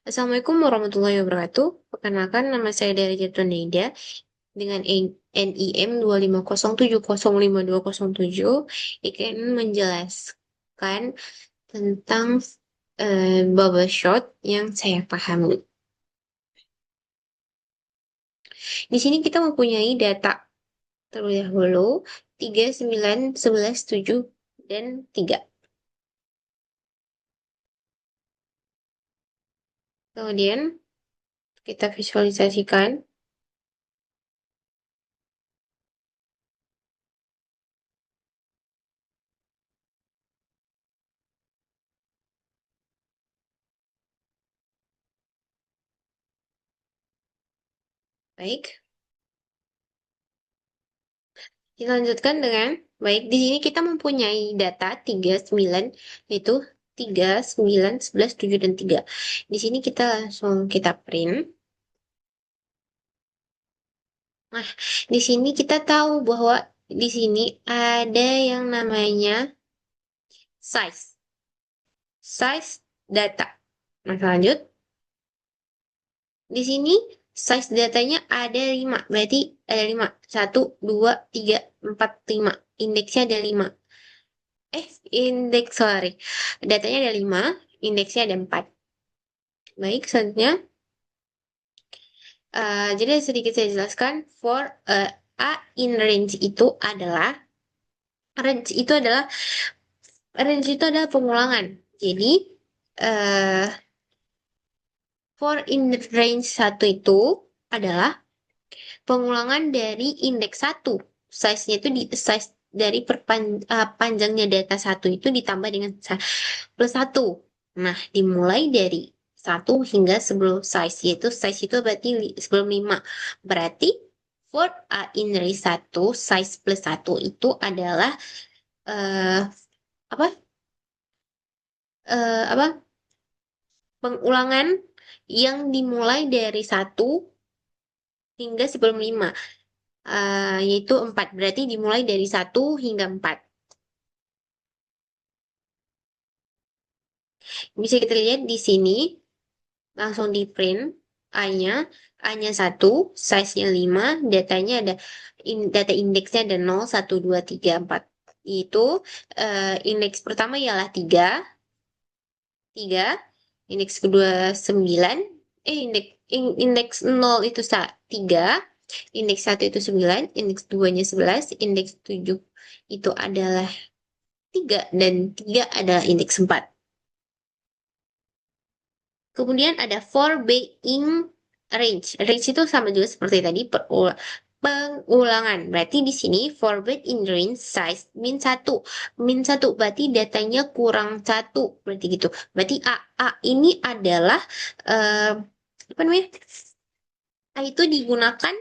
Assalamualaikum warahmatullahi wabarakatuh. Perkenalkan, nama saya Dara Jatuneida dengan NIM 250705207 akan menjelaskan tentang bubble shot yang saya pahami. Di sini kita mempunyai data terlebih dahulu 3, 9, 11, 7, dan 3. Kemudian kita visualisasikan. Baik. Dilanjutkan dengan, baik, di sini kita mempunyai data 3, 9, yaitu 3, 9, 11, 7, dan 3. Di sini kita langsung kita print. Nah, di sini kita tahu bahwa di sini ada yang namanya size. Size data. Nah, lanjut. Di sini size datanya ada 5. Berarti ada 5. 1, 2, 3, 4, 5. Indeksnya ada 5. Sorry. Datanya ada 5, indeksnya ada 4. Baik, selanjutnya. Jadi sedikit saya jelaskan. For A in range itu adalah pengulangan. Jadi, uh, for in range 1 itu adalah pengulangan dari indeks 1. Size-nya itu size dari panjangnya data 1 itu ditambah dengan plus 1. Nah, dimulai dari 1 hingga sebelum size, yaitu size itu berarti sebelum 5. Berarti for A in range 1, size plus 1 itu adalah uh, apa? Apa? Pengulangan yang dimulai dari 1 hingga sebelum 5. Yaitu 4. Berarti dimulai dari 1 hingga 4. Bisa kita lihat di sini, langsung di print A-nya. A-nya 1, size-nya 5, datanya ada, data indeksnya ada 0, 1, 2, 3, 4. Itu indeks pertama ialah 3, indeks kedua 9, indeks 0 itu 3, indeks 1 itu 9, indeks 2-nya 11, indeks 7 itu adalah 3, dan 3 adalah indeks 4. Kemudian ada for being range. Range itu sama juga seperti tadi, pengulangan. Berarti di sini for bed in range size min 1. Min 1 berarti datanya kurang 1. Berarti gitu. Berarti A ini adalah apa namanya? Itu digunakan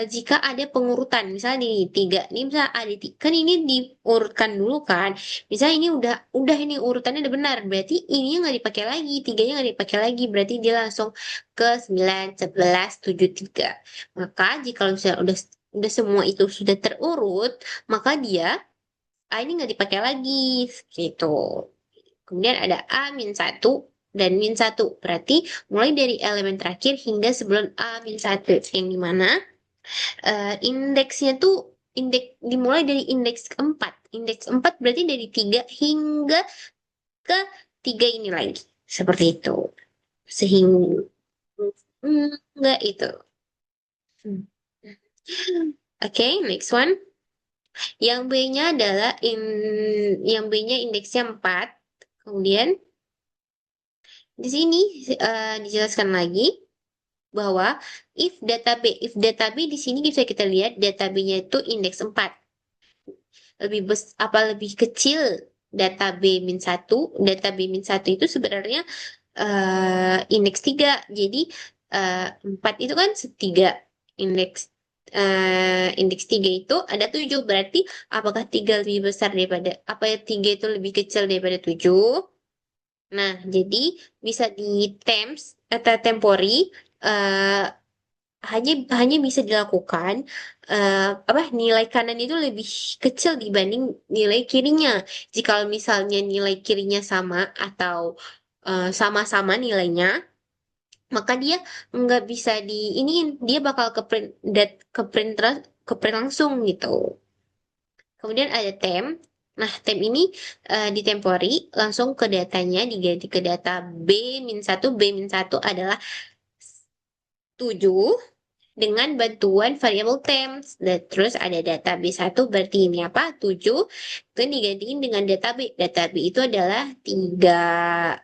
jika ada pengurutan. Misalnya di 3, ini misalnya ada kan ini diurutkan dulu kan. Misalnya ini udah ini urutannya udah benar, berarti ini nggak dipakai lagi, 3-nya nggak dipakai lagi, berarti dia langsung ke 9, 11, 7, 3. Maka jika misalnya udah semua itu sudah terurut, maka dia ini nggak dipakai lagi gitu. Kemudian ada A-1 dan min 1. Berarti mulai dari elemen terakhir hingga sebelum A-1. Yang dimana indeksnya tuh dimulai dari indeks 4. Indeks 4 berarti dari 3 hingga ke 3 ini lagi. Seperti itu. Sehingga itu. Oke, next one. Yang B-nya adalah yang B-nya indeksnya 4. Kemudian di sini dijelaskan lagi bahwa if data B di sini bisa kita lihat data B-nya itu indeks 4. Lebih kecil data B-1, data B-1 itu sebenarnya indeks 3. Jadi 4 itu kan 3. Indeks indeks 3 itu ada 7. Berarti apakah 3 lebih besar daripada, apa ya, 3 itu lebih kecil daripada 7? Nah, jadi bisa di temps atau tempori eh, hanya bisa dilakukan apa, nilai kanan itu lebih kecil dibanding nilai kirinya. Jika misalnya nilai kirinya sama atau sama-sama nilainya, maka dia nggak bisa di ini, dia bakal ke print langsung gitu. Kemudian ada temp. Nah, temp ini di tempori langsung ke datanya diganti ke data B-1. B-1 adalah 7 dengan bantuan variabel temps. Dan terus ada data B1 berarti ini apa? 7. Kemudian digantiin dengan data B. Data B itu adalah 3.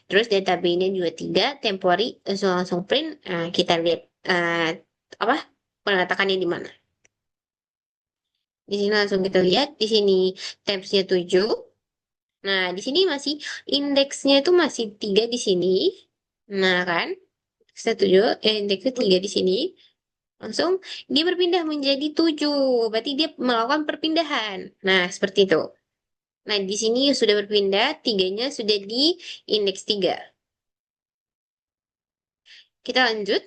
Terus data B-nya juga 3. Tempori langsung langsung print. Nah, kita lihat apa penatakannya di mana. Di sini langsung kita lihat. Di sini temps-nya 7. Nah, di sini masih indeksnya itu masih 3 di sini. Nah, kan? Setuju, indeksnya 3 di sini. Langsung dia berpindah menjadi 7. Berarti dia melakukan perpindahan. Nah, seperti itu. Nah, di sini sudah berpindah, 3-nya sudah di indeks 3. Kita lanjut.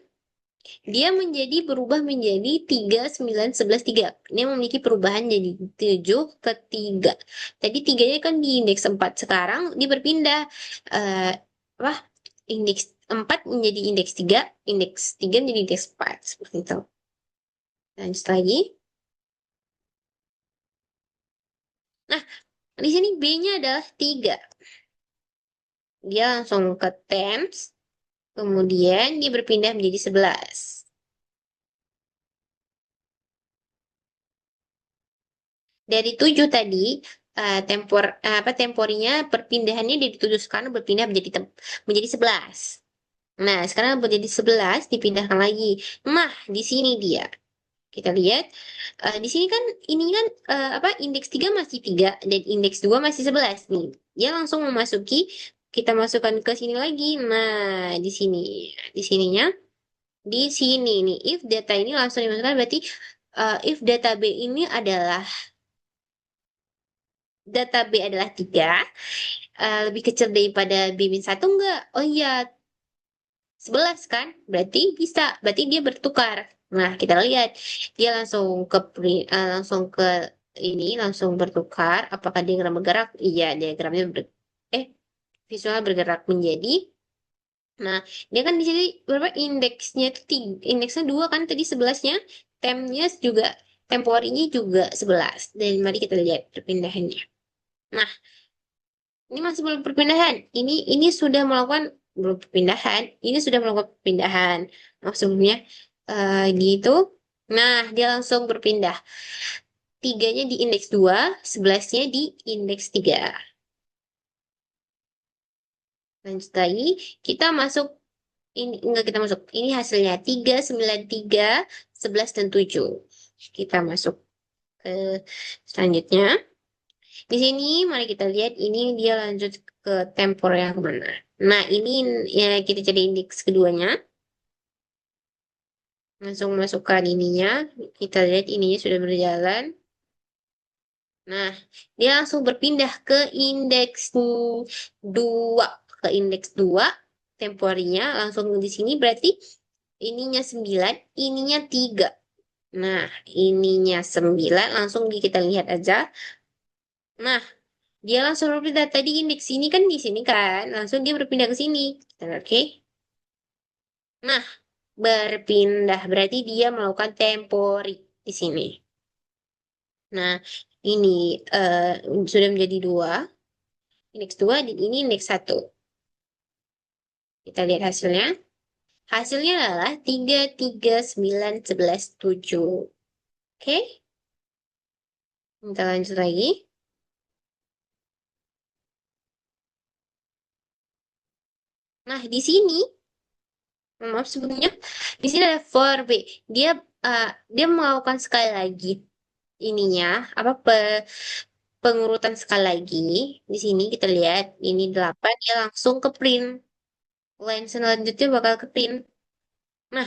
Dia berubah menjadi 3, 9, 11, 3. Ini memiliki perubahan jadi 7 ke 3. Tadi 3-nya kan di indeks 4. Sekarang dia berpindah. eh apa? Indeks 4 menjadi indeks 3. Indeks 3 menjadi indeks 4. Seperti itu. Lanjut lagi. Nah, di sini B-nya adalah 3. Dia langsung ke temps, kemudian dia berpindah menjadi 11. Dari 7 tadi, temporinya perpindahannya dari 7 sekarang berpindah menjadi 11. Nah, sekarang menjadi 11 dipindahkan lagi. Nah, di sini dia. Kita lihat, di sini kan ini kan indeks 3 masih 3 dan indeks 2 masih 11 nih. Dia langsung memasuki, kita masukkan ke sini lagi. Nah, di sini. Di sininya, di sini nih. If data ini langsung dimasukkan berarti if data B ini adalah data B adalah 3, lebih kecil daripada B-1 enggak? Oh iya, 11 kan? Berarti dia bertukar. Nah, kita lihat dia langsung ke ini langsung bertukar. Apakah diagram bergerak? Iya, diagramnya eh visual bergerak menjadi. Nah, dia kan di sini berapa indeksnya itu indeksnya 2 kan tadi 11-nya, temnya juga temporinya juga 11. Dan mari kita lihat perpindahannya. Nah, ini masih belum perpindahan. Ini sudah melakukan belum perpindahan. Ini sudah melakukan perpindahan. Maksudnya gitu. Nah, dia langsung berpindah. 3-nya di indeks 2, 11-nya di indeks 3. Lanjut lagi, kita masuk ini enggak kita masuk. Ini hasilnya 3, 9, 3, 11 dan 7. Kita masuk ke selanjutnya. Di sini mari kita lihat ini dia lanjut ke tempor yang mana. Nah, ini ya kita cari indeks keduanya. Langsung masukkan ininya. Kita lihat ininya sudah berjalan. Nah, dia langsung berpindah ke indeks 2. Ke indeks 2. Temporinya langsung di sini berarti ininya 9, ininya 3. Nah, ininya 9. Langsung kita lihat aja. Nah, dia langsung berpindah. Tadi indeks ini kan di sini kan. Langsung dia berpindah ke sini. Oke. Nah, berpindah berarti dia melakukan tempori di sini. Nah, ini sudah menjadi 2. Indeks 2 dan ini indeks 1. Kita lihat hasilnya. Hasilnya adalah 3, 3, 9, 11, 7. Oke. Kita lanjut lagi. Nah, di sini maaf sebelumnya di sini ada for B. Dia dia melakukan sekali lagi ininya pengurutan sekali lagi. Di sini kita lihat ini 8 dia langsung ke print. Line selanjutnya bakal ke print. Nah,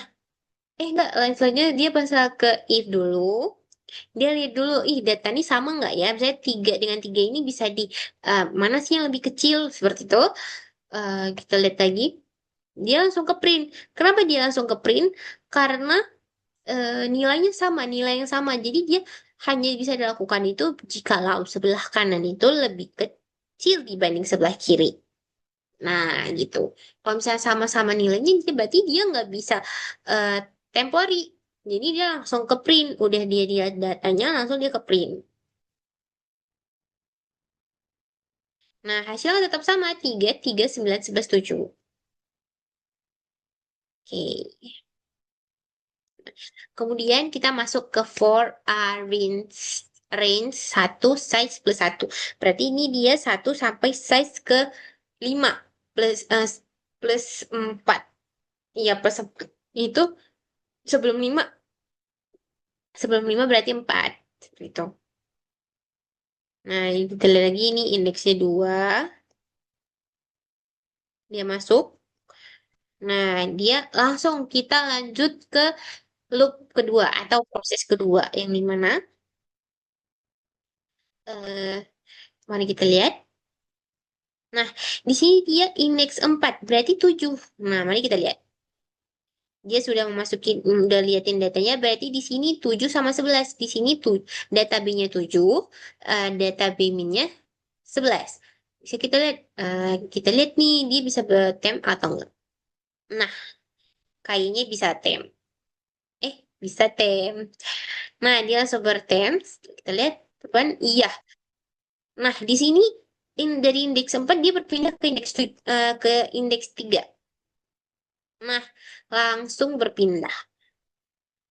enggak, line selanjutnya dia pasal ke if dulu. Dia lihat dulu, data ini sama nggak ya? Misalnya 3 dengan 3 ini bisa di mana sih yang lebih kecil seperti itu. Kita lihat lagi. Dia langsung ke print. Kenapa dia langsung ke print? Karena nilainya sama, nilai yang sama. Jadi dia hanya bisa dilakukan itu jikalau sebelah kanan itu lebih kecil dibanding sebelah kiri. Nah, gitu. Kalau misalnya sama-sama nilainya, berarti dia nggak bisa eh, temporary. Jadi dia langsung ke print. Udah dia datanya, langsung dia ke print. Nah, hasilnya tetap sama. 3, 3, 9, 11, 7. Oke. Kemudian kita masuk ke for a range 1 size plus 1. Berarti ini dia 1 sampai size ke 5 plus 4. Iya, plus 4. Itu sebelum 5, sebelum 5 berarti 4. Seperti itu. Nah, ini kita lihat lagi ini indeksnya 2. Dia masuk. Nah, dia langsung kita lanjut ke loop kedua atau proses kedua yang dimana eh mari kita lihat. Nah, di sini dia indeks 4 berarti 7. Nah, mari kita lihat. Dia sudah memasuki, udah liatin datanya, berarti di sini 7 sama 11. Di sini tuh data B-nya 7, data B-nya 11. Bisa kita lihat nih, dia bisa bertem atau enggak. Nah, kayaknya bisa tem. Bisa tem. Nah, dia langsung bertem. Kita lihat, kan? Iya. Nah, di sini dari indeks 4 dia berpindah ke ke indeks 3. Nah, langsung berpindah.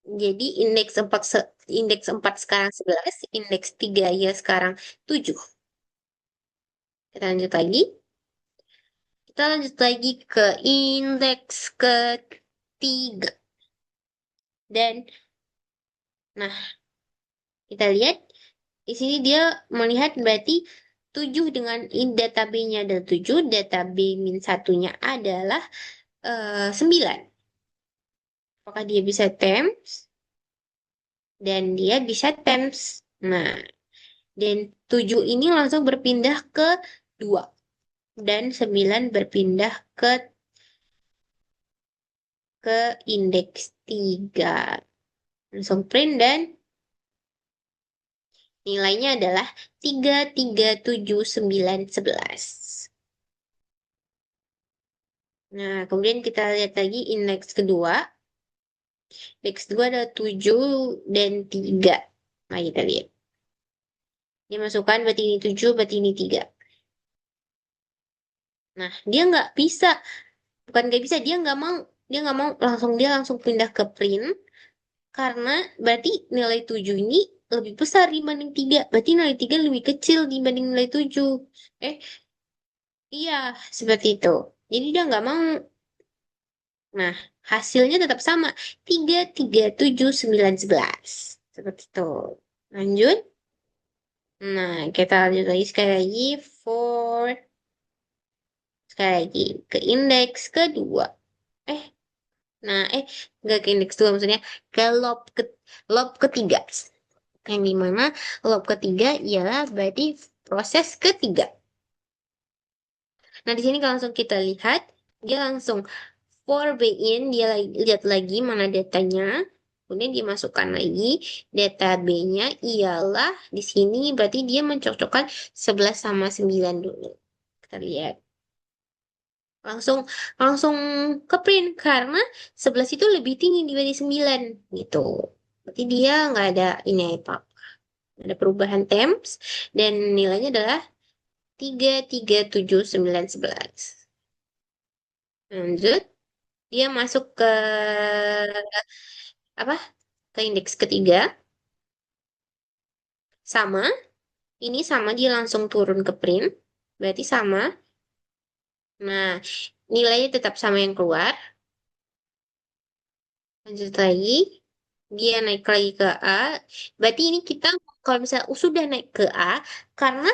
Jadi indeks 4 sekarang 11, indeks 3 ya sekarang 7. Kita lanjut lagi. Kita lanjut lagi ke indeks ketiga. Dan nah, kita lihat di sini dia melihat berarti 7 dengan data B-nya ada 7, data B min satunya adalah 9. Apakah dia bisa temps? Dan dia bisa temps. Nah, dan 7 ini langsung berpindah ke 2. Dan 9 berpindah ke indeks 3. Langsung print dan nilainya adalah 3, 3, 7, 9, 11. Nah, kemudian kita lihat lagi indeks kedua. Indeks kedua ada 7 dan 3. Nah, kita lihat. Dia masukkan berarti ini 7, berarti ini 3. Nah, dia nggak bisa. Bukan nggak bisa, dia nggak mau dia langsung pindah ke print karena berarti nilai 7 ini lebih besar dibanding 3. Berarti nilai 3 lebih kecil dibanding nilai 7. Eh, iya, seperti itu. Jadi dia nggak mau. Nah, hasilnya tetap sama. 3, 3, 7, 9, 11. Seperti itu. Lanjut. Nah, kita lanjut lagi sekali lagi. For, sekali lagi. Ke indeks kedua. Eh, Nah, nggak ke indeks dua maksudnya ke lob ketiga. Yang dimana lob ketiga ialah berarti proses ketiga. Nah, di sini kalau langsung kita lihat, dia langsung for B in, dia lihat lagi mana datanya, kemudian dimasukkan lagi. Data B-nya ialah di sini berarti dia mencocokkan 11 sama 9 dulu. Kita lihat. Langsung langsung ke print karena 11 itu lebih tinggi dibanding 9 gitu. Berarti dia nggak ada ini apa, ada perubahan temps dan nilainya adalah 3, 3, 7, 9, 11. Lanjut, dia masuk ke apa? Ke indeks ketiga. Sama, ini sama dia langsung turun ke print. Berarti sama. Nah, nilainya tetap sama yang keluar. Lanjut lagi. Dia naik lagi ke A. Berarti ini kita kalau misalnya sudah naik ke A karena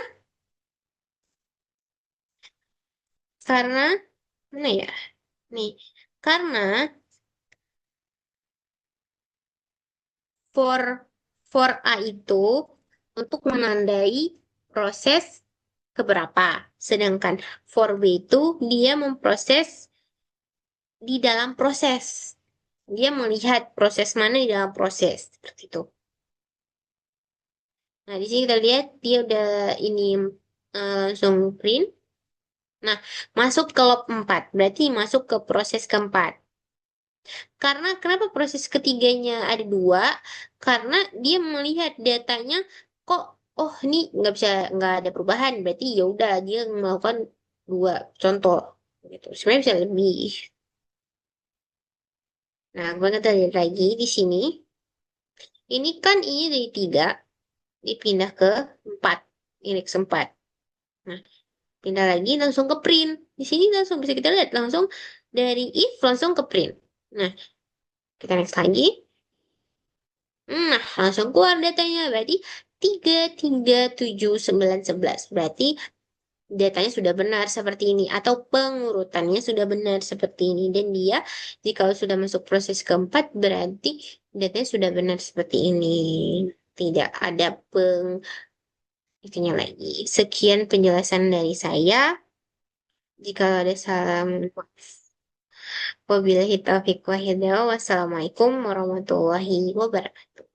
karena mana ya? Nih, karena for for A itu untuk menandai proses keberapa. Sedangkan for B itu dia memproses di dalam proses. Dia melihat proses mana di dalam proses. Seperti itu. Nah, di sini kita lihat dia udah ini langsung print. Nah, masuk ke loop 4, berarti masuk ke proses keempat. Karena kenapa proses ketiganya ada dua? Karena dia melihat datanya kok, oh ini nggak ada perubahan, berarti ya udah dia melakukan dua contoh gitu. Sebenarnya bisa lebih. Nah, gue kata lihat lagi di sini. Ini kan ini dari tiga dipindah ke empat, indeks empat. Nah, pindah lagi langsung ke print. Di sini langsung bisa kita lihat langsung dari if langsung ke print. Nah, kita next lagi. Nah, langsung keluar datanya. Berarti 3 3 7 9 11. Berarti datanya sudah benar seperti ini. Atau pengurutannya sudah benar seperti ini. Dan dia, jika sudah masuk proses keempat, berarti datanya sudah benar seperti ini. Tidak ada itunya lagi. Sekian penjelasan dari saya. Jika ada salam, wabillahi taufiq wa hidayah. Wassalamualaikum warahmatullahi wabarakatuh.